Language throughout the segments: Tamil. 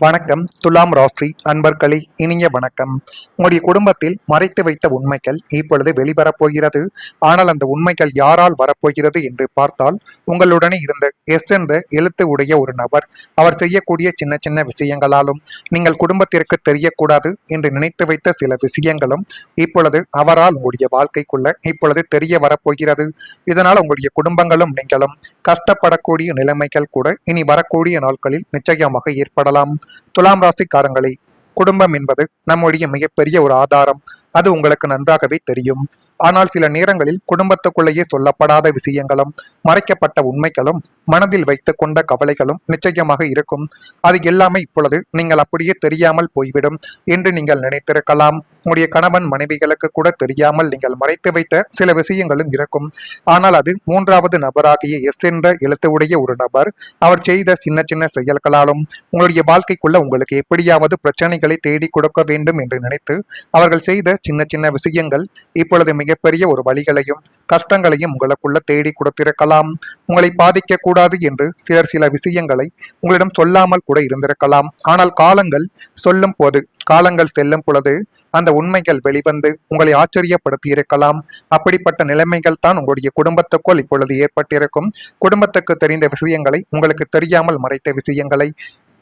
வணக்கம். துலாம் ராசி அன்பர்களே, இனிய வணக்கம். உங்களுடைய குடும்பத்தில் மறைத்து வைத்த உண்மைகள் இப்பொழுது வெளிவரப்போகிறது. ஆனால் அந்த உண்மைகள் யாரால் வரப்போகிறது என்று பார்த்தால், உங்களுடனே இருந்த எஸ் என்ற எழுத்து உடைய ஒரு நபர், அவர் செய்யக்கூடிய சின்ன சின்ன விஷயங்களாலும் நீங்கள் குடும்பத்திற்கு தெரியக்கூடாது என்று நினைத்து வைத்த சில விஷயங்களும் இப்பொழுது அவரால் உங்களுடைய வாழ்க்கைக்குள்ள இப்பொழுது தெரிய வரப்போகிறது. இதனால் உங்களுடைய குடும்பங்களும் நீங்களும் கஷ்டப்படக்கூடிய நிலைமைகள் கூட இனி வரக்கூடிய நாட்களில் நிச்சயமாக ஏற்படலாம். துலாம் ராசிக்காரங்களே, குடும்பம் என்பது நம்முடைய மிகப்பெரிய ஒரு ஆதாரம். அது உங்களுக்கு நன்றாகவே தெரியும். ஆனால் சில நேரங்களில் குடும்பத்துக்குள்ளேயே சொல்லப்படாத விஷயங்களும் மறைக்கப்பட்ட உண்மைகளும் மனதில் வைத்துக் கொண்ட கவலைகளும் நிச்சயமாக இருக்கும். அது எல்லாமே இப்பொழுது நீங்கள் அப்படியே தெரியாமல் போய்விடும் என்று நீங்கள் நினைத்திருக்கலாம். உங்களுடைய கணவன் மனைவிகளுக்கு கூட தெரியாமல் நீங்கள் மறைத்து வைத்த சில விஷயங்களும் இருக்கும். ஆனால் அது மூன்றாவது நபராகிய எஸ் என்ற எழுத்துடைய ஒரு நபர், அவர் செய்த சின்ன சின்ன செயல்களாலும் உங்களுடைய வாழ்க்கைக்குள்ள உங்களுக்கு எப்படியாவது பிரச்சனைகள் தேடி கொடுக்க வேண்டும் என்று நினைத்து அவர்கள் செய்த சின்ன சின்ன விஷயங்கள் இப்பொழுது மிகப்பெரிய ஒரு வழிகளையும் கஷ்டங்களையும் உங்களுக்குள்ள தேடி கொடுத்திருக்கலாம். உங்களை பாதிக்க கூடாது என்று சிலர் சில விஷயங்களை உங்களிடம் சொல்லாமல் கூட இருந்திருக்கலாம். ஆனால் காலங்கள் சொல்லும் போது, காலங்கள் செல்லும் பொழுது அந்த உண்மைகள் வெளிவந்து உங்களை ஆச்சரியப்படுத்தி இருக்கலாம். அப்படிப்பட்ட நிலைமைகள் தான் உங்களுடைய குடும்பத்துக்குள் இப்பொழுது ஏற்பட்டிருக்கும். குடும்பத்துக்கு தெரிந்த விஷயங்களை உங்களுக்கு தெரியாமல் மறைத்த விஷயங்களை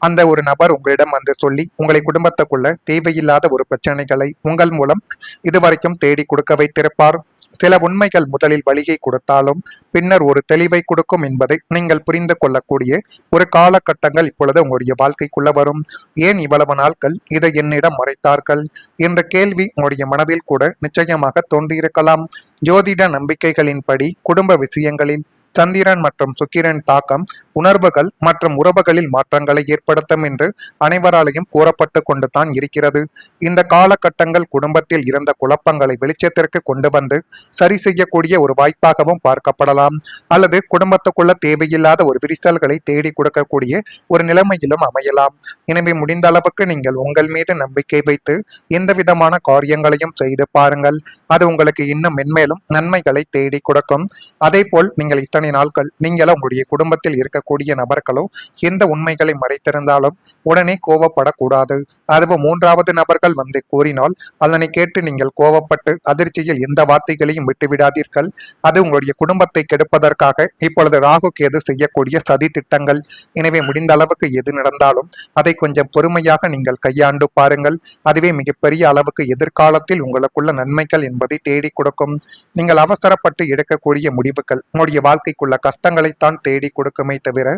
அந்த ஒரு நபர் உங்களிடம் வந்து சொல்லி உங்களை குடும்பத்துக்குள்ள தேவையில்லாத ஒரு பிரச்சனைகளை உங்கள் மூலம் இதுவரைக்கும் தேடி கொடுக்க வைத்திருப்பார். சில உண்மைகள் முதலில் வழியை கொடுத்தாலும் பின்னர் ஒரு தெளிவை கொடுக்கும் என்பதை நீங்கள் புரிந்து கொள்ளக்கூடிய ஒரு காலகட்டங்கள் இப்பொழுது உங்களுடைய வாழ்க்கைக்குள்ள வரும். ஏன் இவ்வளவு நாட்கள் இதை என்னிடம் மறைத்தார்கள் என்ற கேள்வி உங்களுடைய மனதில் கூட நிச்சயமாக தோன்றியிருக்கலாம். ஜோதிட நம்பிக்கைகளின்படி குடும்ப விஷயங்களில் சந்திரன் மற்றும் சுக்கிரன் தாக்கம் உணர்வுகள் மற்றும் உறவுகளில் மாற்றங்களை ஏற்படுத்தும் என்று அனைவராலையும் கூறப்பட்டு கொண்டு தான் இருக்கிறது. இந்த காலகட்டங்கள் குடும்பத்தில் இருந்த குழப்பங்களை வெளிச்சத்திற்கு கொண்டு வந்து சரி செய்யக்கூடிய ஒரு வாய்ப்பாகவும் பார்க்கப்படலாம். அல்லது குடும்பத்துக்குள்ள தேவையில்லாத ஒரு விரிசல்களை தேடி கொடுக்கக்கூடிய ஒரு நிலைமையிலும் அமையலாம். எனவே முடிந்த அளவுக்கு நீங்கள் உங்கள் மீது நம்பிக்கை வைத்து எந்த விதமான காரியங்களையும் செய்து பாருங்கள். அது உங்களுக்கு இன்னும் மென்மேலும் நன்மைகளை தேடி கொடுக்கும். அதே போல் நீங்கள் இத்தனை நாட்கள் நீங்களோ உங்களுடைய குடும்பத்தில் இருக்கக்கூடிய நபர்களோ எந்த உண்மைகளை மறைத்திருந்தாலும் உடனே கோவப்படக்கூடாது. அதுவும் மூன்றாவது நபர்கள் வந்து கூறினால் அதனை கேட்டு நீங்கள் கோவப்பட்டு அதிர்ச்சியில் எந்த வார்த்தைகளையும் விட்டுவிடாதீர்கள். அது உங்களுடைய குடும்பத்தை கெடுப்பதற்காக இப்பொழுது ராகு கேது செய்யக்கூடிய சதி திட்டங்கள். எனவே முடிந்த அளவுக்கு எது நடந்தாலும் அதை கொஞ்சம் பொறுமையாக நீங்கள் கையாண்டு பாருங்கள். அதுவே மிகப்பெரிய அளவுக்கு எதிர்காலத்தில் உங்களுக்குள்ள நன்மைகள் என்பதை தேடி கொடுக்கும். நீங்கள் அவசரப்பட்டு எடுக்கக்கூடிய முடிவுகள் உங்களுடைய வாழ்க்கைக்குள்ள கஷ்டங்களைத்தான் தேடி கொடுக்குமே தவிர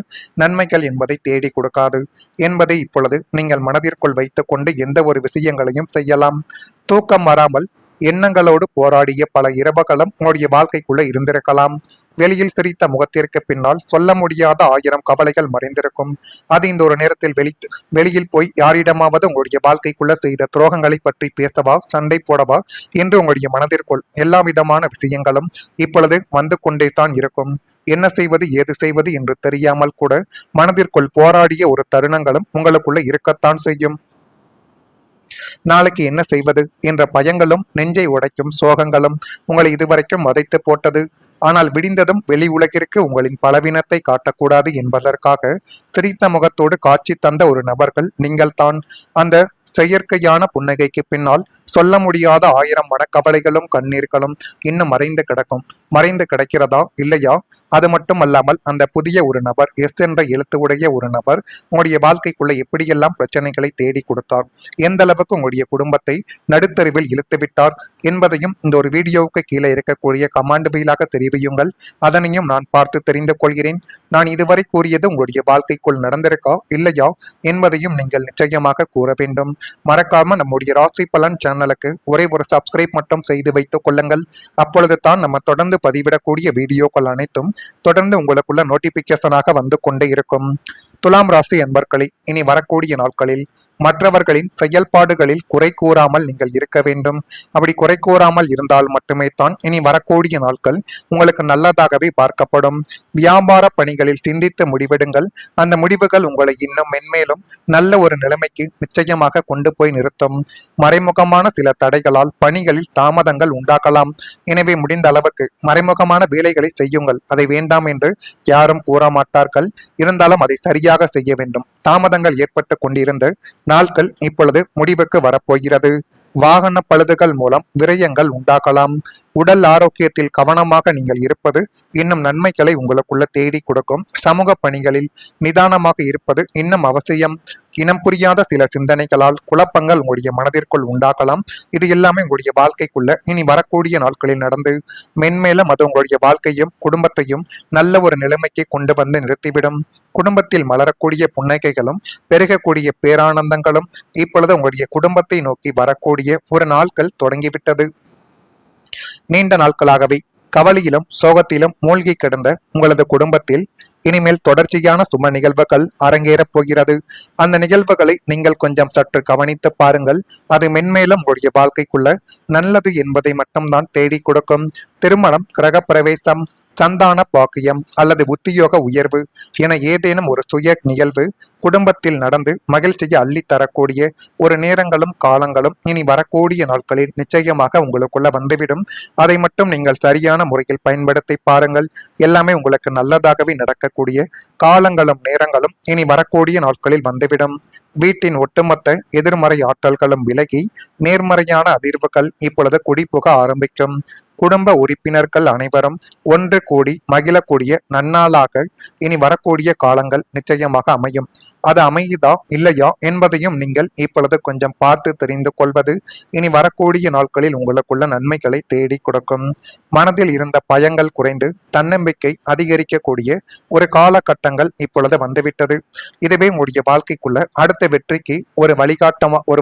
நன்மைகள் என்பதை தேடி கொடுக்காது என்பதை இப்பொழுது நீங்கள் மனதிற்குள் வைத்துக் கொண்டு எந்த ஒரு விஷயங்களையும் செய்யலாம். தூக்கம் வராமல் எண்ணங்களோடு போராடிய பல இரவுகளும் உங்களுடைய வாழ்க்கைக்குள்ள இருந்திருக்கலாம். வெளியில் சிரித்த முகத்திற்கு பின்னால் சொல்ல முடியாத 1000 கவலைகள் மறைந்திருக்கும். அது இந்த ஒரு நேரத்தில் வெளியில் போய் யாரிடமாவது உங்களுடைய வாழ்க்கைக்குள்ள செய்த துரோகங்களை பற்றி பேசவா, சண்டை போடவா என்று உங்களுடைய மனதிற்குள் எல்லா விதமான விஷயங்களும் இப்பொழுது வந்து கொண்டே தான் இருக்கும். என்ன செய்வது, ஏது செய்வது என்று தெரியாமல் கூட மனதிற்குள் போராடிய ஒரு தருணங்களும் உங்களுக்குள்ள இருக்கத்தான் செய்யும். நாளைக்கு என்ன செய்வது என்ற பயங்களும் நெஞ்சை உடைக்கும் சோகங்களும் உங்களை இதுவரைக்கும் வதைத்து போட்டது. ஆனால் விடிந்ததும் வெளி உலகிற்கு உங்களின் பலவீனத்தை காட்டக்கூடாது என்பதற்காக சிரித்த முகத்தோடு காட்சி தந்த ஒரு நபர்கள் நீங்கள் தான். அந்த செயற்கையான புன்னகைக்கு பின்னால் சொல்ல முடியாத 1000 மனக்கவலைகளும் கண்ணீர்களும் இன்னும் மறைந்து கிடக்கிறதா இல்லையா? அது மட்டும் அல்லாமல் அந்த புதிய ஒரு நபர் எஸ் என்ற எழுத்து உடைய ஒரு நபர் உங்களுடைய வாழ்க்கைக்குள்ள எப்படியெல்லாம் பிரச்சனைகளை தேடி கொடுத்தார், எந்த அளவுக்கு உங்களுடைய குடும்பத்தை நடுத்தருவில் இழுத்து விட்டார் என்பதையும் இந்த ஒரு வீடியோவுக்கு கீழே இருக்கக்கூடிய கமாண்ட் வழியாக தெரிவியுங்கள். அதனையும் நான் பார்த்து தெரிந்து கொள்கிறேன். நான் இதுவரை கூறியது உங்களுடைய வாழ்க்கைக்குள் நடந்திருக்கா இல்லையா என்பதையும் நீங்கள் நிச்சயமாக கூற வேண்டும். மறக்காம நம்முடைய ராசி பலன் சேனலுக்கு ஒரே ஒரு சப்ஸ்கிரைப் மட்டும் செய்து வைத்துக் கொள்ளுங்கள். அப்பொழுது தான் நம்ம தொடர்ந்து பதிவிடக்கூடிய வீடியோக்கள் அனைத்தும் தொடர்ந்து உங்களுக்குள்ள நோட்டிபிகேஷனாக வந்து கொண்டே இருக்கும். துலாம் ராசி என்பர்களை இனி வரக்கூடிய நாட்களில் மற்றவர்களின் செயல்பாடுகளில் குறை கூறாமல் நீங்கள் இருக்க வேண்டும். அப்படி குறை கூறாமல் இருந்தால் மட்டுமே தான் இனி வரக்கூடிய நாட்கள் உங்களுக்கு நல்லதாகவே பார்க்கப்படும். வியாபார பணிகளில் சிந்தித்து முடிவெடுங்கள். அந்த முடிவுகள் உங்களை இன்னும் மென்மேலும் நல்ல ஒரு நிலைமைக்கு நிச்சயமாக கொண்டு போய் நிறுத்தும். மறைமுகமான சில தடைகளால் பணிகளில் தாமதங்கள் உண்டாக்கலாம். எனவே முடிந்த அளவுக்கு மறைமுகமான வேலைகளை செய்யுங்கள். அதை வேண்டாம் என்று யாரும் கூற மாட்டார்கள். இருந்தாலும் அதை சரியாக செய்ய வேண்டும். தாமதங்கள் ஏற்பட்டு கொண்டிருந்த நாட்கள் இப்பொழுது முடிவுக்கு வரப்போகிறது. வாகன பழுதுகள் மூலம் விரயங்கள் உண்டாகலாம். உடல் ஆரோக்கியத்தில் கவனமாக நீங்கள் இருப்பது இன்னும் நன்மைகளை உங்களுக்குள்ள தேடி கொடுக்கும். சமூக பணிகளில் நிதானமாக இருப்பது இன்னும் அவசியம். இனம் புரியாத சில சிந்தனைகளால் குழப்பங்கள் உங்களுடைய மனதிற்குள் உண்டாகலாம். இது எல்லாமே உங்களுடைய வாழ்க்கைக்குள்ள இனி வரக்கூடிய நாட்களில் நடந்து மென்மேலும் அது உங்களுடைய வாழ்க்கையும் குடும்பத்தையும் நல்ல ஒரு நிலைமைக்கு கொண்டு வந்து நிறுத்திவிடும். குடும்பத்தில் மலரக்கூடிய புன்னகைகளும் பெருகக்கூடிய பேரானந்தங்களும் இப்பொழுது உங்களுடைய குடும்பத்தை நோக்கி வரக்கூடிய ஒரு நாட்கள் தொடங்கிவிட்டது. நீண்ட நாட்களாகவே கவலையிலும் சோகத்திலும் மூழ்கி கிடந்த உங்களது குடும்பத்தில் இனிமேல் தொடர்ச்சியான சும நிகழ்வுகள் அரங்கேறப் போகிறது. அந்த நிகழ்வுகளை நீங்கள் கொஞ்சம் சற்று கவனித்து பாருங்கள். அது மென்மேலும் உங்களுடைய வாழ்க்கைக்குள்ள நல்லது என்பதை மட்டும்தான் தேடி கொடுக்கும். திருமணம், கிரக பிரவேசம், சந்தான பாக்கியம் அல்லது உத்தியோக உயர்வு என ஏதேனும் ஒரு சுய நிகழ்வு குடும்பத்தில் நடந்து மகிழ்ச்சியை அள்ளித்தரக்கூடிய ஒரு நேரங்களும் காலங்களும் இனி வரக்கூடிய நாட்களில் நிச்சயமாக உங்களுக்குள்ள வந்துவிடும். அதை மட்டும் நீங்கள் சரியான முறையில் பயன்படுத்தி பாருங்கள். எல்லாமே உங்களுக்கு நல்லதாகவே நடக்கக்கூடிய காலங்களும் நேரங்களும் இனி வரக்கூடிய நாட்களில் வந்துவிடும். வீட்டின் ஒட்டுமொத்த எதிர்மறை ஆற்றல்களும் விலகி நேர்மறையான அதிர்வுகள் இப்பொழுது குடிபுக ஆரம்பிக்கும். குடும்ப உறுப்பினர்கள் அனைவரும் ஒன்று கூடி மகிழக்கூடிய நன்னாளாக இனி வரக்கூடிய காலங்கள் நிச்சயமாக அமையும். அது அமையுதா இல்லையா என்பதையும் நீங்கள் இப்பொழுது கொஞ்சம் பார்த்து தெரிந்து கொள்வது இனி வரக்கூடிய நாட்களில் உங்களுக்குள்ள நன்மைகளை தேடி கொடுக்கும். மனதில் இருந்த பயங்கள் குறைந்து தன்னம்பிக்கை அதிகரிக்கக்கூடிய ஒரு காலகட்டங்கள் இப்பொழுது வந்துவிட்டது. இதுவே உங்களுடைய வாழ்க்கைக்குள்ள அடுத்த வெற்றிக்கு ஒரு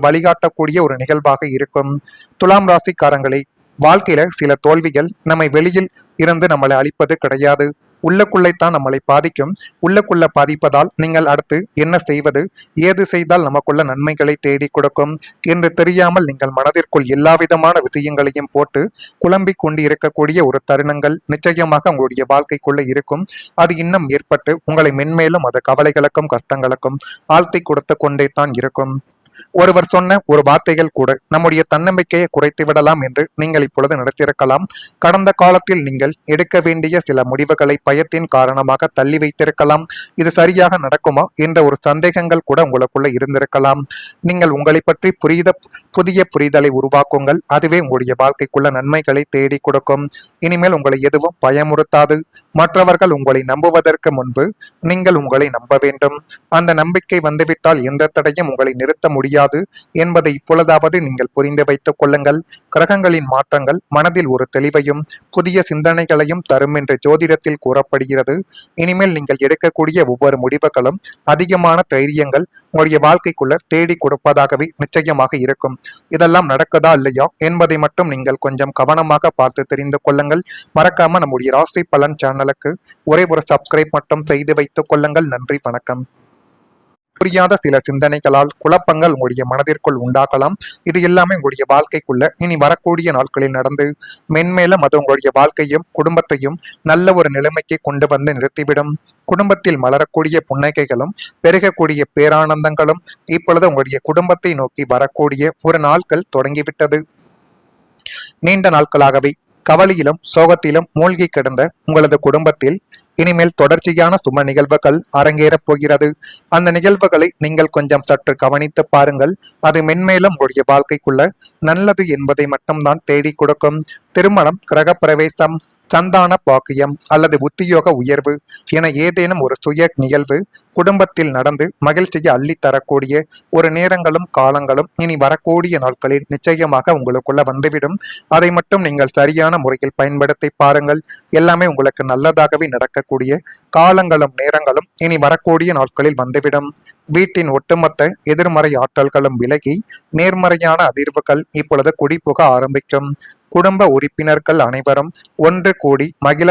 வழிகாட்டக்கூடிய ஒரு நிகழ்வாக இருக்கும். துலாம் ராசிக்காரங்களை, வாழ்க்கையில சில தோல்விகள் நம்மை வெளியில் இருந்து நம்மளை அழிப்பது கிடையாது. உள்ளுக்குள்ளைத்தான் நம்மளை பாதிக்கும். உள்ளுக்குள்ள பாதிப்பதால் நீங்கள் அடுத்து என்ன செய்வது, ஏது செய்தால் நமக்குள்ள நன்மைகளை தேடி கொடுக்கும் என்று தெரியாமல் நீங்கள் மனதிற்குள் எல்லா விதமான விஷயங்களையும் போட்டு குழம்பிக் கொண்டு இருக்கக்கூடிய ஒரு தருணங்கள் நிச்சயமாக உங்களுடைய வாழ்க்கைக்குள்ள இருக்கும். அது இன்னும் ஏற்பட்டு உங்களை மென்மேலும் அது கவலைகளுக்கும் கஷ்டங்களுக்கும் ஆழ்த்தி கொடுத்து கொண்டே தான் இருக்கும். ஒருவர் சொன்ன ஒரு வார்த்தைகள் கூட நம்முடைய தன்னம்பிக்கையை குறைத்து விடலாம் என்று நீங்கள் இப்பொழுது நடத்தியிருக்கலாம். கடந்த காலத்தில் நீங்கள் எடுக்க வேண்டிய சில முடிவுகளை பயத்தின் காரணமாக தள்ளி வைத்திருக்கலாம். இது சரியாக நடக்குமா என்ற ஒரு சந்தேகங்கள் கூட உங்களுக்குள்ள இருந்திருக்கலாம். நீங்கள் உங்களை பற்றி புதிய புரிதலை உருவாக்குங்கள். அதுவே உங்களுடைய வாழ்க்கைக்குள்ள நன்மைகளை தேடி கொடுக்கும். இனிமேல் உங்களை எதுவும் பயமுறுத்தாது. மற்றவர்கள் உங்களை நம்புவதற்கு முன்பு நீங்கள் உங்களை நம்ப வேண்டும். அந்த நம்பிக்கை வந்துவிட்டால் எந்த தடையும் உங்களை நிறுத்த முடியாது என்பதை இப்பொழுதாவது நீங்கள் புரிந்து வைத்துக் கொள்ளுங்கள். கிரகங்களின் மாற்றங்கள் மனதில் ஒரு தெளிவையும் புதிய சிந்தனைகளையும் தரும் என்று ஜோதிடத்தில் கூறப்படுகிறது. இனிமேல் நீங்கள் எடுக்கக்கூடிய ஒவ்வொரு முடிவுகளும் அதிகமான தைரியங்கள் உங்களுடைய வாழ்க்கைக்குள்ள தேடி கொடுப்பதாகவே நிச்சயமாக இருக்கும். இதெல்லாம் நடக்குதா இல்லையா என்பதை மட்டும் நீங்கள் கொஞ்சம் கவனமாக பார்த்து தெரிந்து கொள்ளுங்கள். மறக்காம நம்முடைய ராசி பலன் சேனலுக்கு ஒரே ஒரு சப்ஸ்கிரைப் மட்டும் செய்து வைத்துக் கொள்ளுங்கள். நன்றி, வணக்கம். புரியாத சில சிந்தனைகளால் குழப்பங்கள் உங்களுடைய மனதிற்குள் உண்டாகலாம். இது எல்லாமே உங்களுடைய வாழ்க்கைக்குள்ள இனி வரக்கூடிய நாட்களில் நடந்து மென்மேலும் அது உங்களுடைய வாழ்க்கையும் குடும்பத்தையும் நல்ல ஒரு நிலைமைக்கு கொண்டு வந்து நிறுத்திவிடும். குடும்பத்தில் மலரக்கூடிய புன்னகைகளும் பெருகக்கூடிய பேரானந்தங்களும் இப்பொழுது உங்களுடைய குடும்பத்தை நோக்கி வரக்கூடிய ஒரு நாட்கள் தொடங்கிவிட்டது. நீண்ட நாட்களாகவே கவலையிலும் சோகத்திலும் மூழ்கி கிடந்த உங்களது குடும்பத்தில் இனிமேல் தொடர்ச்சியான சும நிகழ்வுகள் அரங்கேறப் போகிறது. அந்த நிகழ்வுகளை நீங்கள் கொஞ்சம் சற்று கவனித்து பாருங்கள். அது மென்மேலும் உங்களுடைய வாழ்க்கைக்குள்ள நல்லது என்பதை மட்டும்தான் தேடி கொடுக்கும். திருமணம், கிரக பிரவேசம், சந்தான பாக்கியம் அல்லது உத்தியோக உயர்வு என ஏதேனும் ஒரு சுய நிகழ்வு குடும்பத்தில் நடந்து மகிழ்ச்சியை அள்ளித்தரக்கூடிய ஒரு நேரங்களும் காலங்களும் இனி வரக்கூடிய நாட்களில் நிச்சயமாக உங்களுக்குள்ள வந்துவிடும். அதை மட்டும் நீங்கள் சரியான முறையில் பயன்படுத்தி பாருங்கள். எல்லாமே உங்களுக்கு நல்லதாகவே நடக்கக்கூடிய காலங்களும் நேரங்களும் இனி வரக்கூடிய நாட்களில் வந்துவிடும். வீட்டின் ஒட்டுமொத்த எதிர்மறை ஆற்றல்களும் விலகி நேர்மறையான அதிர்வுகள் இப்பொழுது குடிபுக ஆரம்பிக்கும். குடும்ப உறுப்பினர்கள் அனைவரும் ஒன்று கூடி மகிழ